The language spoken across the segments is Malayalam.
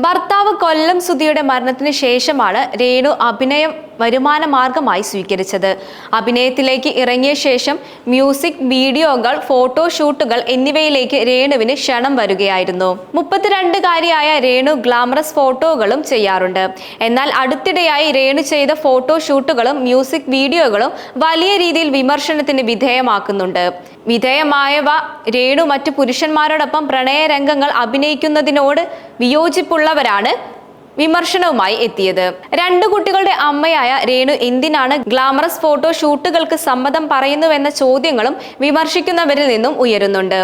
ഭർത്താവ് കൊല്ലം സുധിയുടെ മരണത്തിന് ശേഷമാണ് രേണു അഭിനയം വരുമാന മാർഗമായി സ്വീകരിച്ചത്. അഭിനയത്തിലേക്ക് ഇറങ്ങിയ ശേഷം മ്യൂസിക് വീഡിയോകൾ, ഫോട്ടോഷൂട്ടുകൾ എന്നിവയിലേക്ക് രേണുവിന് ക്ഷണം വരികയായിരുന്നു. 32-കാരിയായ രേണു ഗ്ലാമറസ് ഫോട്ടോകളും ചെയ്യാറുണ്ട്. എന്നാൽ അടുത്തിടെയായി രേണു ചെയ്ത ഫോട്ടോഷൂട്ടുകളും മ്യൂസിക് വീഡിയോകളും വലിയ രീതിയിൽ വിമർശനത്തിന് വിധേയമാക്കുന്നുണ്ട്. വിധേയമായവ രേണു മറ്റു പുരുഷന്മാരോടൊപ്പം പ്രണയരംഗങ്ങൾ അഭിനയിക്കുന്നതിനോട് വിയോജിപ്പുള്ളവരാണ് വിമർശനവുമായി എത്തിയത്. 2 കുട്ടികളുടെ അമ്മയായ രേണു എന്തിനാണ് ഗ്ലാമറസ് ഫോട്ടോ ഷൂട്ടുകൾക്ക് സമ്മതം പറയുന്നുവെന്ന ചോദ്യങ്ങളും വിമർശിക്കുന്നവരിൽ നിന്നും ഉയരുന്നുണ്ട്.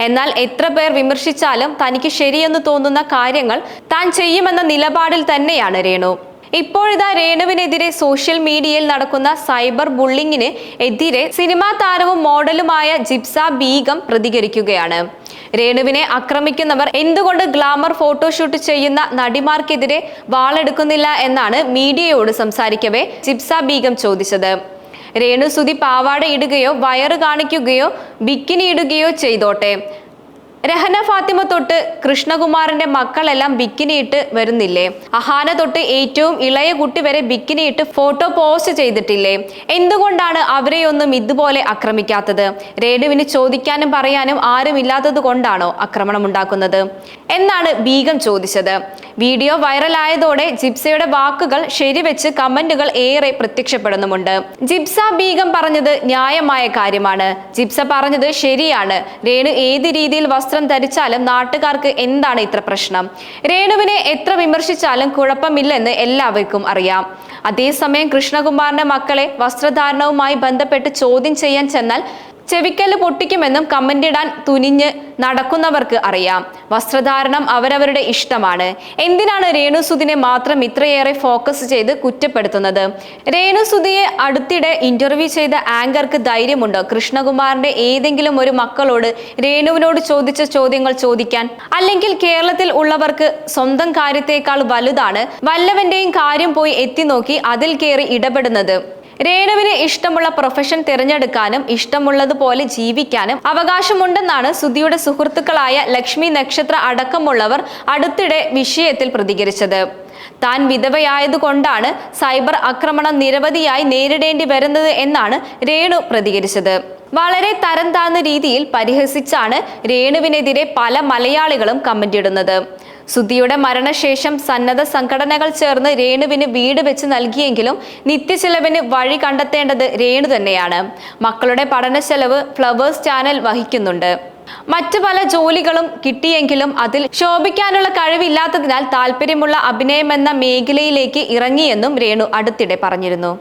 എന്നാൽ എത്ര പേർ വിമർശിച്ചാലും തനിക്ക് ശരിയെന്ന് തോന്നുന്ന കാര്യങ്ങൾ താൻ ചെയ്യുമെന്ന നിലപാടിൽ തന്നെയാണ് രേണു. ഇപ്പോഴിതാ രേണുവിനെതിരെ സോഷ്യൽ മീഡിയയിൽ നടക്കുന്ന സൈബർ ബുള്ളിങ്ങിന് എതിരെ സിനിമാ താരവും മോഡലുമായ ജിപ്സ ബീഗം പ്രതികരിക്കുകയാണ്. രേണുവിനെ ആക്രമിക്കുന്നവർ എന്തുകൊണ്ട് ഗ്ലാമർ ഫോട്ടോഷൂട്ട് ചെയ്യുന്ന നടിമാർക്കെതിരെ വാളെടുക്കുന്നില്ല എന്നാണ് മീഡിയയോട് സംസാരിക്കവേ ജിപ്സ ബീഗം ചോദിച്ചത്. രേണു സുധി പാവാട ഇടുകയോ വയറ് കാണിക്കുകയോ ബിക്കിനി ഇടുകയോ ചെയ്തോട്ടെ, രഹന ഫാത്തിമ തൊട്ട് കൃഷ്ണകുമാറിന്റെ മക്കളെല്ലാം ബിക്കിനിയിട്ട് വരുന്നില്ലേ? അഹാന തൊട്ട് ഏറ്റവും ഇളയ കുട്ടി വരെ ബിക്കിനിയിട്ട് ഫോട്ടോ പോസ്റ്റ് ചെയ്തിട്ടില്ലേ? എന്തുകൊണ്ടാണ് അവരെയൊന്നും ഇതുപോലെ ആക്രമിക്കാത്തത്? രേണുവിന് ചോദിക്കാനും പറയാനും ആരുമില്ലാത്തത് കൊണ്ടാണോ ആക്രമണം ഉണ്ടാക്കുന്നത് എന്നാണ് ബീഗം ചോദിച്ചത്. വീഡിയോ വൈറലായതോടെ ജിപ്സയുടെ വാക്കുകൾ ശരിവെച്ച് കമന്റുകൾ ഏറെ പ്രത്യക്ഷപ്പെടുന്നുമുണ്ട്. ജിപ്സ ബീഗം പറഞ്ഞത് ന്യായമായ കാര്യമാണ്. ജിപ്സ പറഞ്ഞത് ശരിയാണ്. രേണു ഏത് രീതിയിൽ വസ്ത്രം ധരിച്ചാലും നാട്ടുകാർക്ക് എന്താണ് ഇത്ര പ്രശ്നം? രേണുവിനെ എത്ര വിമർശിച്ചാലും കുഴപ്പമില്ലെന്ന് എല്ലാവർക്കും അറിയാം. അതേസമയം കൃഷ്ണകുമാറിന്റെ മക്കളെ വസ്ത്രധാരണവുമായി ബന്ധപ്പെട്ട് ചോദ്യം ചെയ്യാൻ ചെന്നാൽ ചെവിക്കല്ല് പൊട്ടിക്കുമെന്നും കമന്റിടാൻ തുനിഞ്ഞ് നടക്കുന്നവർക്ക് അറിയാം. വസ്ത്രധാരണം അവരവരുടെ ഇഷ്ടമാണ്. എന്തിനാണ് രേണു സുധിനെ മാത്രം ഇത്രയേറെ ഫോക്കസ് ചെയ്ത് കുറ്റപ്പെടുത്തുന്നത്? രേണു സുധിയെ അടുത്തിടെ ഇന്റർവ്യൂ ചെയ്ത ആങ്കർക്ക് ധൈര്യമുണ്ടോ കൃഷ്ണകുമാറിന്റെ ഏതെങ്കിലും ഒരു മക്കളോട് രേണുവിനോട് ചോദിച്ച ചോദ്യങ്ങൾ ചോദിക്കാൻ? അല്ലെങ്കിൽ കേരളത്തിൽ ഉള്ളവർക്ക് സ്വന്തം കാര്യത്തേക്കാൾ വലുതാണ് വല്ലവന്റെയും കാര്യം പോയി എത്തി നോക്കി അതിൽ കയറി ഇടപെടുന്നത്? രേണുവിന് ഇഷ്ടമുള്ള പ്രൊഫഷൻ തിരഞ്ഞെടുക്കാനും ഇഷ്ടമുള്ളതുപോലെ ജീവിക്കാനും അവകാശമുണ്ടെന്നാണ് സുധിയുടെ സുഹൃത്തുക്കളായ ലക്ഷ്മി നക്ഷത്ര അടക്കമുള്ളവർ അടുത്തിടെ വിഷയത്തിൽ പ്രതികരിച്ചത്. താൻ വിധവയായതുകൊണ്ടാണ് സൈബർ ആക്രമണം നിരവധിയായി നേരിടേണ്ടി വരുന്നത് എന്നാണ് രേണു പ്രതികരിച്ചത്. വളരെ തരം താഴ്ന്ന രീതിയിൽ പരിഹസിച്ചാണ് രേണുവിനെതിരെ പല മലയാളികളും കമന്റിടുന്നത്. സുധിയുടെ മരണശേഷം സന്നദ്ധ സംഘടനകൾ ചേർന്ന് രേണുവിന് വീട് വെച്ച് നൽകിയെങ്കിലും നിത്യചെലവിന് വഴി കണ്ടെത്തേണ്ടത് രേണു തന്നെയാണ്. മക്കളുടെ പഠനച്ചെലവ് ഫ്ലവേഴ്സ് ചാനൽ വഹിക്കുന്നുണ്ട്. മറ്റു പല ജോലികളും കിട്ടിയെങ്കിലും അതിൽ ശോഭിക്കാനുള്ള കഴിവില്ലാത്തതിനാൽ താല്പര്യമുള്ള അഭിനയമെന്ന മേഖലയിലേക്ക് ഇറങ്ങിയെന്നും രേണു അടുത്തിടെ പറഞ്ഞിരുന്നു.